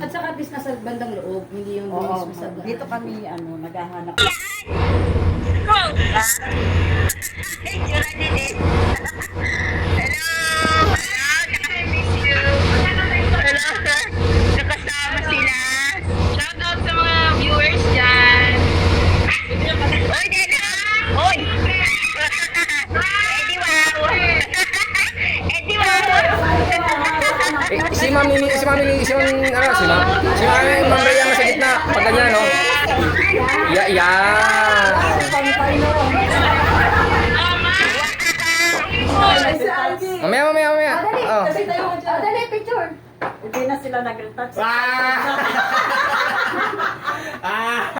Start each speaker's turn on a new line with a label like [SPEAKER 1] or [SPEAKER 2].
[SPEAKER 1] At saka bis nasa bandang loob, hindi yung mismo sa daan.
[SPEAKER 2] Dito kami naghahanap.
[SPEAKER 3] Nakasama sila. Shoutout sa mga viewers dyan. Oy, Dena! Oy! Eddie Wow! Eddie Wow!
[SPEAKER 4] Si Mami, Ma'am Rhea nasa gitna. Pag ganyan, no? Yan. Mamaya. Oh.
[SPEAKER 1] Dali, picture!
[SPEAKER 2] Hindi na sila nag-retouch.
[SPEAKER 4] Ah!